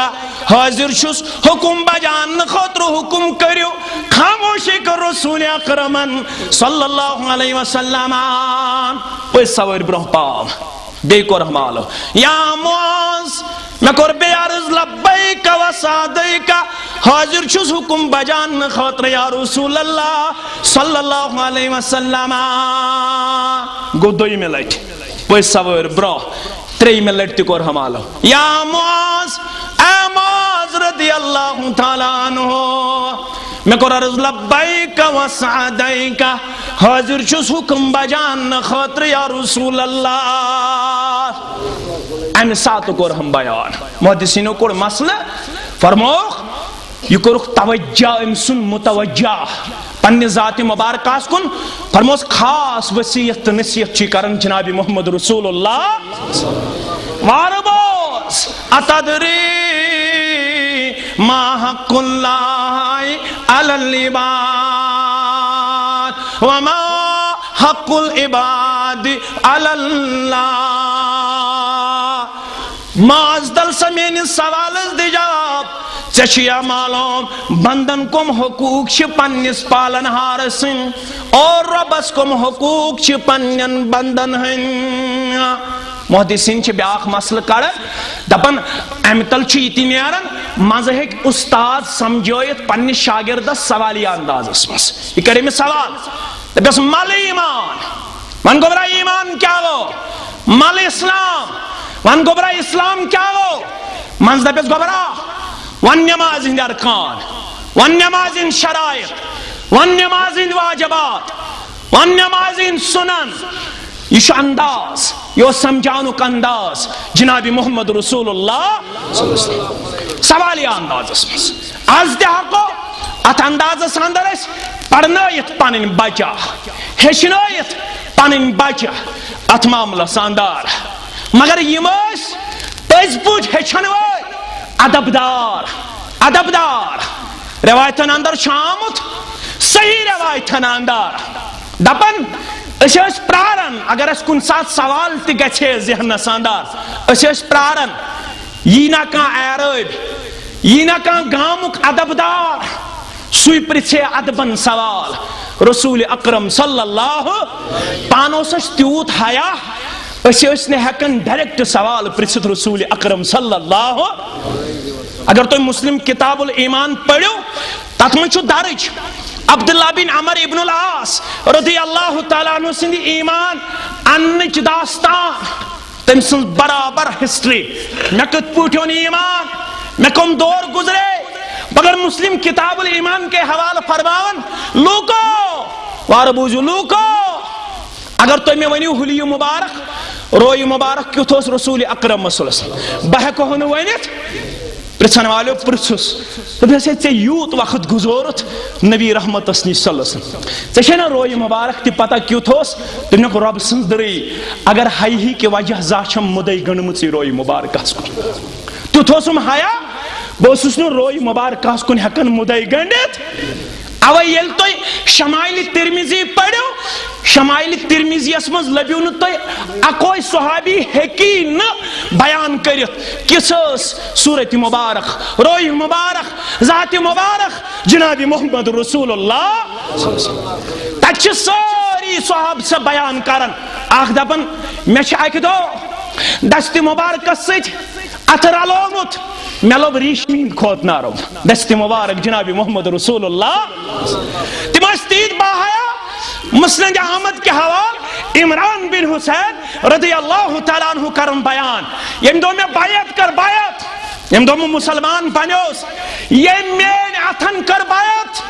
حاضر چھس حکم بجان خطر حکم کریو خاموشی کر رسول اکرمن صلی اللہ علیہ وسلم پس سویر برہ پام دیکھو رحمالو یا معاذ میں کر بے عرض لبیک و سعدیک حاضر چھس حکم بجان خطر یا رسول اللہ صلی اللہ علیہ وسلم گو دوئی میں لائٹ پس سویر برہ تری میں لٹتی کر ہمالو یا معاذ اے معاذ رضی اللہ تعالیٰ عنہ میں کر عرض لبیک و سعدیک حاضر چھس حکم بجان خاطر یا رسول اللہ ایم ساتھ کر ہم بیان محدثینوں کو مسئلہ فرموخ یہ کرخ توجہ ام سن متوجہ پنی ذات مبارکاس کن فرموس خاص وسیعت نصیحت چی کرن جناب محمد رسول اللہ واربوس اتدری ما حق اللہ علی العباد وما حق العباد علی اللہ معاذ دل سمین سوال دی جواب چشیا معلوم بندن کم حقوق چھ پنس پالن ہار سن اور ربس کم حقوق چھ پنن بندن ہن محدثین چھ بیاخ مسئلہ کڑن دپن امتل چھ یتی نیرن مزہ ہیک استاد سمجھویت پنس شاگردس سوالی انداز اسمس یہ کرے میں سوال دپس مل ایمان من گو برا ایمان کیا گو مل اسلام من گو برا اسلام کیا گو من دپس گو برا ون نماز ہند ارکان ون نماز ہند شرائط ون نماز ہند واجبات ون نماز ہند سنن یہ انداز یہ سمجھانک انداز جناب محمد رسول اللہ صلی اللہ علیہ وسلم سوالی انداز اسمس از دہاکو ات انداز اندر اس پڑھنائیت پانن بچہ ہشنائیت پانن بچہ ات معاملہ ساندار مگر یہ اس پز پوچھ ہچنوائے ادبدار روایتن اندر شامت صحیح روایتن اندر دپن اس پرارن اگر اس کن ساتھ سوال تی گچھے ذہنس اندر اس پرارن یہ نہ کان عرب یہ نہ کان گامک ادبدار سوی پرچھے ادبن سوال رسول اکرم صلی اللہ پانو سچ تیوت حیا اس نے ہکن ڈائریکٹ سوال پرچھت رسول اکرم صلی اللہ اگر تو مسلم کتاب الایمان پڑھو تات من چھو درج عبداللہ بن عمر ابن العاص رضی اللہ تعالیٰ عنہ سندی ایمان انچ داستان تم سن برابر ہسٹری میں کت پوٹھون ایمان میں کم دور گزرے مگر مسلم کتاب الایمان کے حوالہ فرماون لوکو واربوزو لوکو اگر تو میں ونیو حلی مبارک روی مبارک کیوں تھوس رسول اکرم صلی اللہ علیہ وسلم بہکو ہنو ونیت پرچھن والے پرچھس تو بہت سے یوت وقت گزورت نبی رحمت اسنی صلی اللہ علیہ وسلم چشے نا روی مبارک تی پتہ کیوں تھوس تو نے کو رب سندری اگر ہائی کے وجہ زاشم مدعی گنمت سی روی مبارک اس کو تو تھوسم ہایا بوسس نو روی مبارک اس کو ہکن مدعی گنڈت اوہ یل تو شمائل ترمیزی پڑھو شمائل ترمیزی اسمز لبیون تو اکوئی صحابی حقین بیان کرت کسس صورت مبارک روی مبارک ذات مبارک جناب محمد رسول اللہ تچ ساری صحاب سے بیان کرن آخ دبن میں شاک دو دست مبارک سچ اتر علومت ملوب ریشمین کھوت نارو دست مبارک جناب محمد رسول اللہ تمستید باہایا مسند احمد کے حوال عمران بن حسین رضی اللہ تعالیٰ عنہ کرم بیان یم دو میں بایت کر بایت یم دو میں مسلمان بنیوس یم مین اتھن کر بایت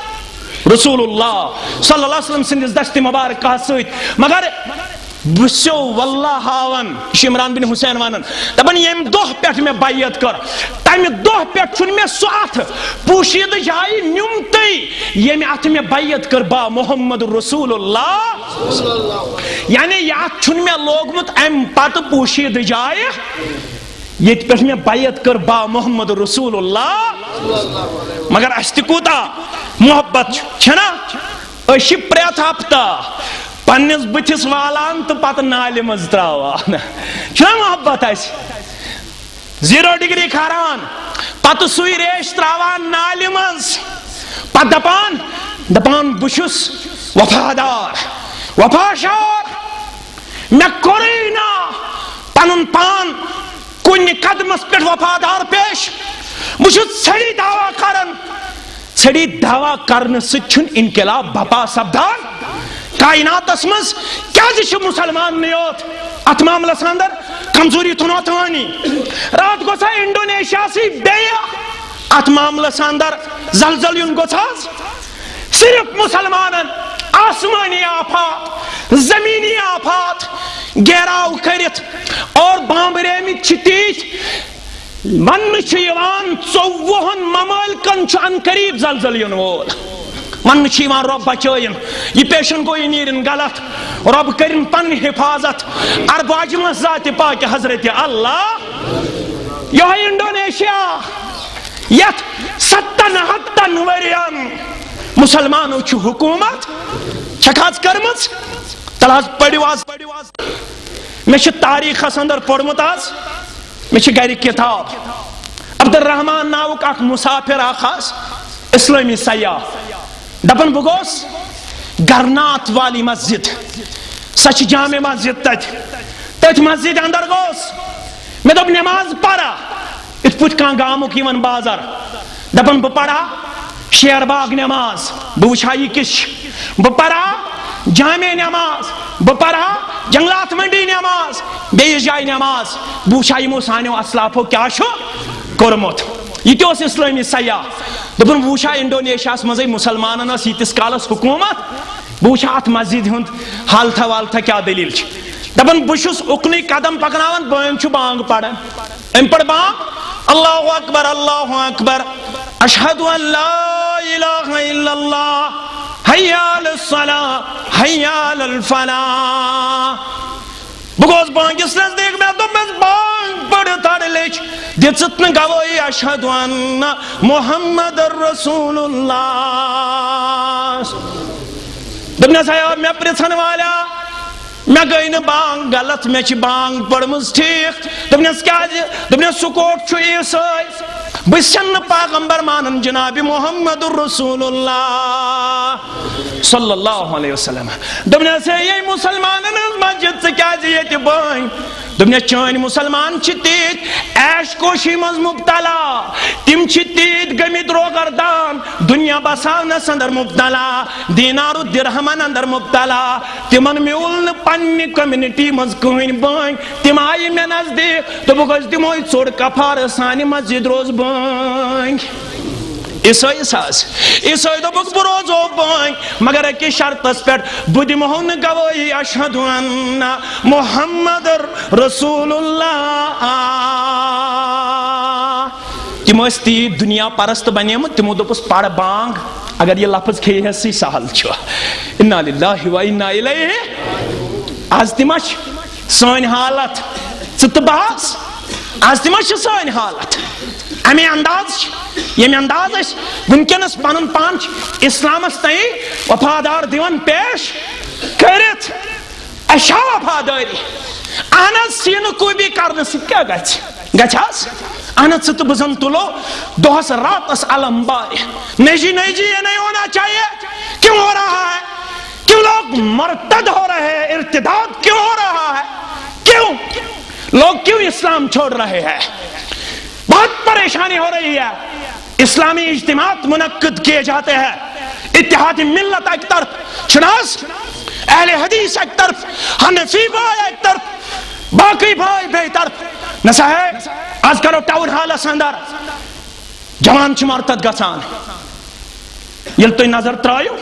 رسول اللہ صلی اللہ علیہ وسلم سندس دست مبارک کا سویت مگر بسو واللہ ہاون عمران بن حسین وانن دبن یم دوہ پیٹ میں بایت کر تیم دوہ پیٹ چھن میں سوات پوشید جائی نیمتی یم ات میں بایت کر با محمد رسول اللہ یعنی یاد چھن میں لوگ مت ام پات پوشید جائی یہ پیٹ میں بایت کر با محمد رسول اللہ مگر اشتی کوتا محبت چھنا اشی پریت ہفتا پنس بتس والان تو پتہ نالہ مز تراوان چھنا محبت اس 0 ڈگری کھاران پتہ سوی ریش تراوان نالہ مز پتہ دپان بشس وفادار وفاشار میں کوری نا پنن پان کن قدمس پہ وفادار پیش بشس ژھڑی دعویٰ کرن ژھڑی دعویٰ کرنے ستھن انقلاب بپا سپدان کائنات مز کیا مسلمان نیوت ات معاملس اندر کمزوری تنوتانی رات گوسا انڈونیشیا سی بیہ ات معاملس اندر زلزل یون گوساز صرف مسلمانن آسمانی آفات زمینی آفات گیراو کرت اور بامبریمت چتیت من چیوان 24 ممالکن چان قریب زلزل یون وول من چیوان رب بچائن یہ پیشن گوئی نیرن غلط رب کرن پن حفاظت ارباجم ذات پاک حضرت اللہ یہ انڈونیشیا یت 77 ورین مسلمانوں چھ حکومت چھکاز کرمز تلاز پڑیواز میں چھ تاریخ اندر پڑھمت آز میں چھ گھر کتاب عبد الرحمن ناوک اخ مسافر آخاز اسلامی سیاح دپن بگوس گرنات والی مسجد سچ جامع مسجد تت مسجد اندر گوس میں دب نماز پڑھا ات پوچھ کان گامو کی من بازار دپن بپڑھا شیر باغ نماز بوچھائی کش بپڑھا جامع نماز بپڑھا جنگلات منڈی نماز بیس جائے نماز بوچھائی مو سانیو اسلافو کیا شو کرمت یہ کیا اس اسلامی سیاح دپن بوچھا انڈونیشیا مزے مسلمانن اس یتس کالس حکومت بوچھا ات مسجد ہند حالتہ والتہ کیا دلیل دپن بشس اکنی قدم پکناون بہن چھ بانگ پڑھن ام پڑھ بانگ اللہ اکبر اشہد ان لا الہ الا اللہ حی علی الصلاة حی علی الفلاح بگوز بانگ اس نزدیک میں تو میں بانگ پڑھ تھاڑ لیچ دیتت نے گوائی اشہد ان محمد رسول اللہ دبنا صاحب میں پرسن والا میں گئی نا بانگ غلط میں چھ بانگ پڑھمز ٹھیک دبنا سکوٹ چھو عیسائی بسن پیغمبر مانن جناب محمد رسول اللہ صلی اللہ علیہ وسلم دبنا سے یہ مسلمانن مسجد سے کیا جیت بائیں دبنا چین مسلمان چھتیت عیش کوشی مز مبتلا تم چھتیت گمید روگردان دنیا بسانس اندر مبتلا دینار و درہمن اندر مبتلا تمن میولن پنی کمیونٹی مز کوئن بائیں تم آئی میں نزدیک تو بگز تموئی چوڑ کفار سانی مسجد روز بائیں عیسائی ساز عیسائی تو بک بروز ہو بائیں مگر ایک شرط اس پر بدی مہون گوائی اشہد ان محمد رسول اللہ تمو استی دنیا پرست بنیم تمو دوپس پاڑ بانگ اگر یہ لفظ کھئی ہے سی سہل چھو انا للہ و انا الیہ آز تمش سوین حالت ست باز آز تمش سوین حالت امی انداز یہ میں انداز ہے ونکنس پانن پانچ اسلامس تئی وفادار دیون پیش کرت اشا وفاداری آنس سین کوئی بھی کرنے سے کیا گچھاس آنس ست بزن تلو دوہس رات اس علم باری نہیں جی یہ نہیں ہونا چاہیے کیوں ہو رہا ہے کیوں لوگ مرتد ہو رہے ہیں ارتداد کیوں ہو رہا ہے کیوں لوگ کیوں اسلام چھوڑ رہے ہیں بہت پریشانی ہو رہی ہے اسلامی اجتماعات منعقد کیے جاتے ہیں اتحاد ملت ایک طرف شناس اہل حدیث ایک طرف حنفی بھائی ایک طرف باقی بھائی بے طرف نسا ہے آج کرو ٹاور حال اساندر جوان چھ مرتد گسان یل تو نظر ترائیو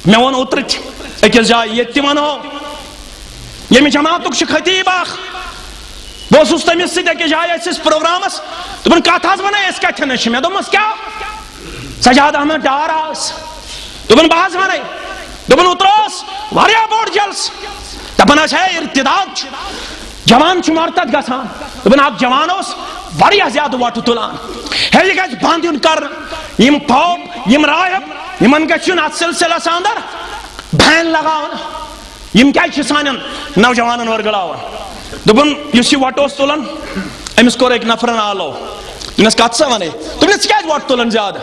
میں ون اترچ اکیل جائی یہ تیمان ہو یہ میں جماعتک چھ خطیب آخ بہت سوچتا میں سے دیکھے جائے اس پروگرامس تو من کہا تھا بنا اس کا چھنش میں دومس کیا سجاد احمد ڈاراس تو من بحث بنا تو من اتراس واریا بورڈ جلس تبنا ہے ارتداد جوان چمارتد گسان تو من آپ جوانوس واریا زیادہ واٹو تلان ہے یہ گھج باندیون کر یم پاپ یم رائب یمن گچون ات سلسلہ ساندر بین لگاؤن یم کیا چھ سانن نوجوانن ورگلاون دپن یس یہ وٹ اوس تلان امس کور ایک نفرن آلو دپنس کت سا ونے دپنس کیا وٹ تلان زیادہ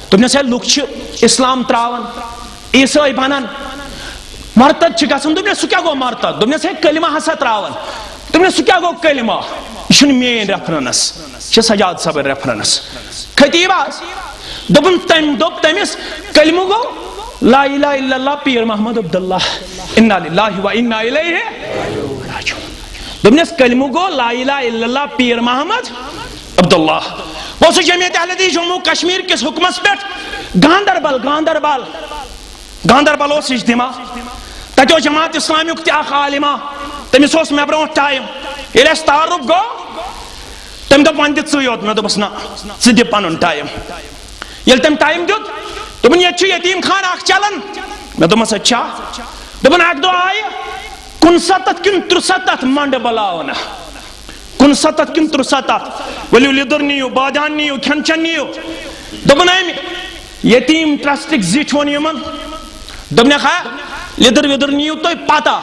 دپنس ہے لوگ چھ اسلام تراون عیسائی بنان مرتد چھ گژھان دپنس سہ کیا گو مرتد دپنس ہے کلمہ ہسا تراون دپنس سہ کیا گو کلمہ یہ چھن مین ریفرنس چھ سجاد صبر ریفرنس خطیب آس دپن تم دپ تمس کلمہ گو لا الہ الا اللہ پیر محمد عبداللہ انا للہ و انا الیہ راجعون دپنس کلمہ گو لا الہ الا اللہ پیر محمد عبداللہ وہ سو جمعیت اہل حدیث جموں کشمیر کس حکمس پہ گاندربل اس اجتماع تتو جماعت اسلامی تہ اخ عالمہ تمس اس مے برو ٹائم یل اس تعارف گو تم دپ ون دت ژے یوت مے دپس نا ژٕ دِ پنن ٹائم یل تم ٹائم دیت دپن یہ چھ یتیم خانہ اخ چلان مے دپس اچھا دپن اک دو آئی 69 کن 63 منڈ بلاونا 69 کن 63 ولو لیدر نیو بادان نیو کھن چن نیو دپن ایم یتیم ٹرسٹک زیٹھ ون یمن دپن خا لیدر ویدر نیو تو پتہ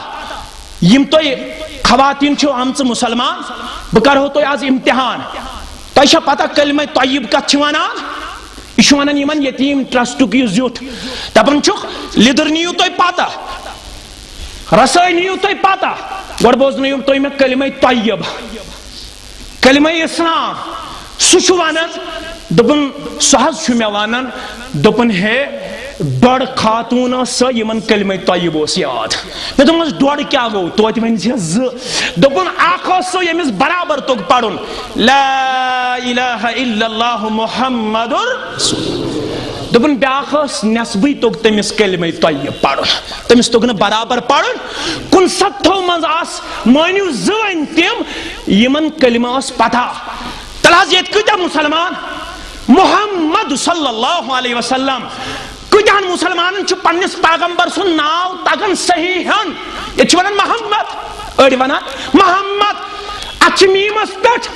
یم تو خواتین چھو آمچ مسلمان بہ کرہو تو آز امتحان تہ چھا پتہ کلمہ طیب کت چھ ونان یہ چھ ونان یمن یتیم ٹرسٹک یہ زیٹھ دپن چھک لیدر نیو تو پتہ رسائی نیو تو پتہ گوڑ بوزنیو تو میں کلمہ طیب کلمہ اسلام سہ چھ ونان دپن سہ حظ چھ مے ونان دپن ہے ڈوڑ خاتون سا یمن کلمہ طیب اس یاد مے دپس ڈوڑ کیا گو توت ون ز دپن اخ سو یمس برابر تک پڑھن لا الہ الا اللہ محمد دپن بیاخ نسبی تک تمس کلمہ طیب پڑھن تمس تک ن برابر پڑھن 69 مز آس مانیو زن تم یمن کلمہ اس پتہ تلاز یت کتا مسلمان محمد صلی اللہ علیہ وسلم کتان مسلمان چھ پنس پیغمبر سن ناو تگن صحیحن یہ چھ ونان محمد اڑ ونان محمد اچھ میمس پٹ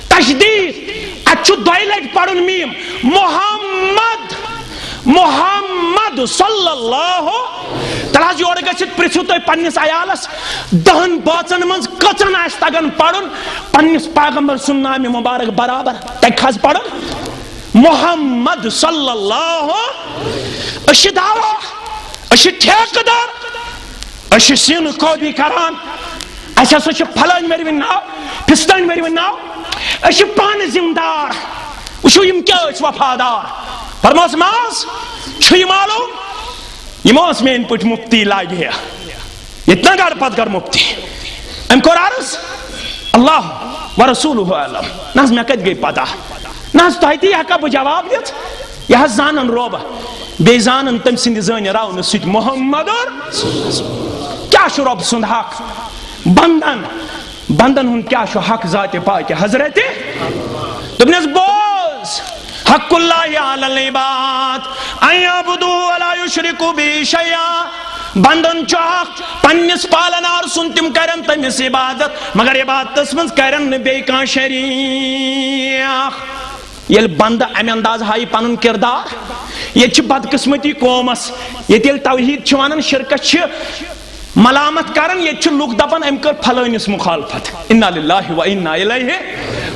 تشدید اچھ دوئی لٹ پڑھن میم محمد محمد صلی اللہ تلاز یور گژھت پرژھو تُہۍ پننس عیالس 10 باژن منٛز کٔژن آسہِ تگان پڑھن پننس پیغمبر سُنٛد نامہِ مبارک برابر تگہِ حظ پڑھن محمد صلی اللہ اش دعوی اش ٹھیکدار اش سین قوبی کران اس ہسا چھ پھلان مروین ناو پھستان مروین ناو اش پان ذمہ دار وچھو یم کیا اس وفادار فرماس ماس چھ یہ معلوم یہ ماس مین پٹ مفتی لاگ ہے اتنا گھر پت کر مفتی ام کور عرض اللہ ورسولہ علم ناز میں کت گئی پتہ ناز تہتی ہکا بہ جواب دت یہ زانن روب بے زانن تم سند زن راون سٹ محمد کیا چھ رب سند حق بندن ہن کیا چھ حق ذات پاک حضرت دپنس بوز حق اللہ علی العباد ان یعبدوہ ولا یشرکوا بہ شیئا بندن چاک پنس پالنار سن تم کرن تمس عبادت مگر عبادتس من کرن بے کان شریک یل بند ام انداز ہائی پنن کردار یہ بدقسمتی قومس یہ توحید ونان شرکت ملامت کرن یہ لوگ دپان ام کر پھلانس مخالفت انا للہ و انا الیہ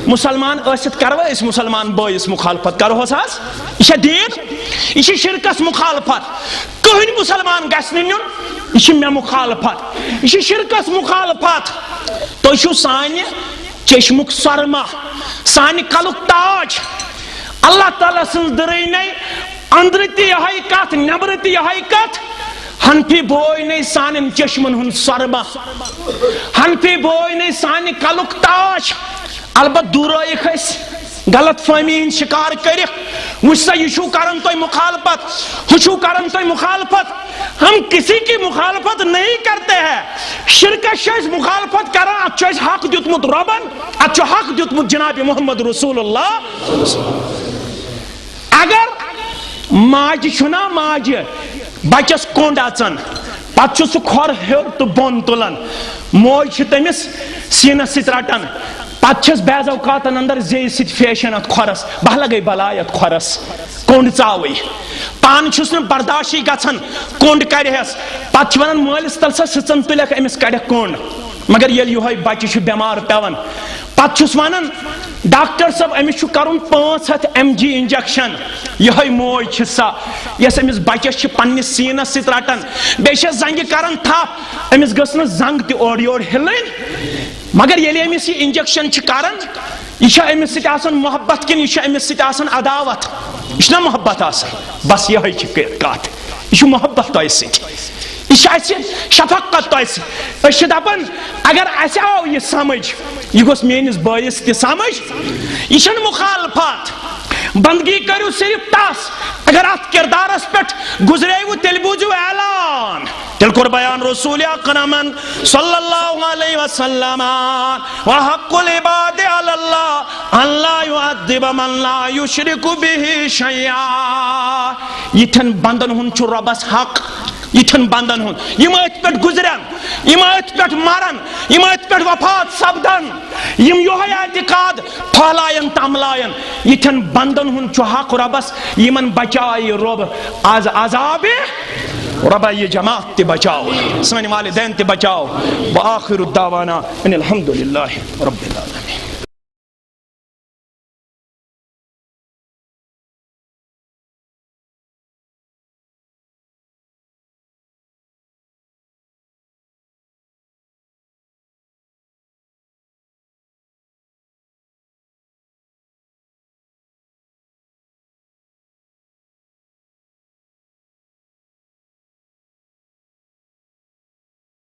مسلمان ٲسِتھ کرو اس مسلمان بٲیس مخالفت کرہوس حظ یہ دین یہ شرکس مخالفت کہن مسلمان گژھِ نہٕ نیُن یہ مے مخالفت یہ شرکس مخالفت تُہۍ چھِو سانہِ چشمُک سرما سانہِ کلُک تاج اللہ تعالیٰ سن درائنے اندر تی یہائی کت نبر تی یہائی کت ہنفی بوئی نے سانن چشمن ہن سرما ہنفی بوئی نے سانی کلک تاج البت دورائی خیس غلط فہمی ہن شکار کرک وشسا یشو کرن توی مخالفت ہشو کرن توی مخالفت ہم کسی کی مخالفت نہیں کرتے ہیں شرکت شیش مخالفت کرن اچھو اس حق دیتمت ربن اچھو حق دیتمت جناب محمد رسول اللہ اگر ماج چھنا ماج بچس کونڈ اچن پتہ سہ کھور ہیور تو بون تلان موج تمس سینس ست رٹان پتہ بعض اوقات اندر زی ست فیشن ات کھورس بہ لگے بلائی ات کھورس کونڈ ژاوٕے پان چھُس نہٕ برداشی گژھان کونڈ کڑہس پتہ ونان مٲلِس تل سا سٕژن تُلٮ۪کھ أمِس کڑٮ۪کھ کونڈ مگر ییٚلہِ یِہوے بچہِ چھُ بٮ۪مار پیوان پتہٕ چھُس ونان ڈاکٹر صٲب أمِس چھُ کرُن 500 mg انجیکشن یِہوے موج چھِ سا یۄس أمِس بچس چھِ پننِس سیٖنس سۭتۍ رٹان بیٚیہِ چھس زنگہِ کران تھپھ أمِس گٔژھ نہٕ زنگ تہِ اورٕ یورٕ ہِلٕنۍ مگر ییٚلہِ أمِس یہِ انجیکشن چھِ کران یہ چھا أمِس سۭتۍ آسان محبت کِنہٕ یہِ چھُ أمِس سۭتۍ آسان عداوت یہِ چھُنہ محبت آسان بس یِہوے چھِ کتھ یہِ چھُ محبت تۄہہِ سۭتۍ یہ شفقت تہ دپان اگر اس آو یہ سمجھ یہ گوس میانس بٲیس تہ سمجھ یہ چھنہ مخالفت بندگی کرو صرف تس اگر ات کردارس پہ گزریو تیل بوزو اعلان تیل کور بیان رسول اکرم صلی اللہ علیہ وسلم وحق العباد علی اللہ ان لا يعذب من لا يشرك به شیئا یتھن بندن ہن چھ ربس حق یتھن بندن ہن یم ات پہ گزرن یم ات پہ مرن یم ات پہ وفات سپدن یم یہے اعتقاد پھالائن تملائن یتھن بندن ہن چھ حق ربس یمن بچائی رب از عذاب ربا یہ جماعت تے بچاؤ سن والدین تے بچاؤ وآخر الدعوانا ان الحمد للہ رب العالمین.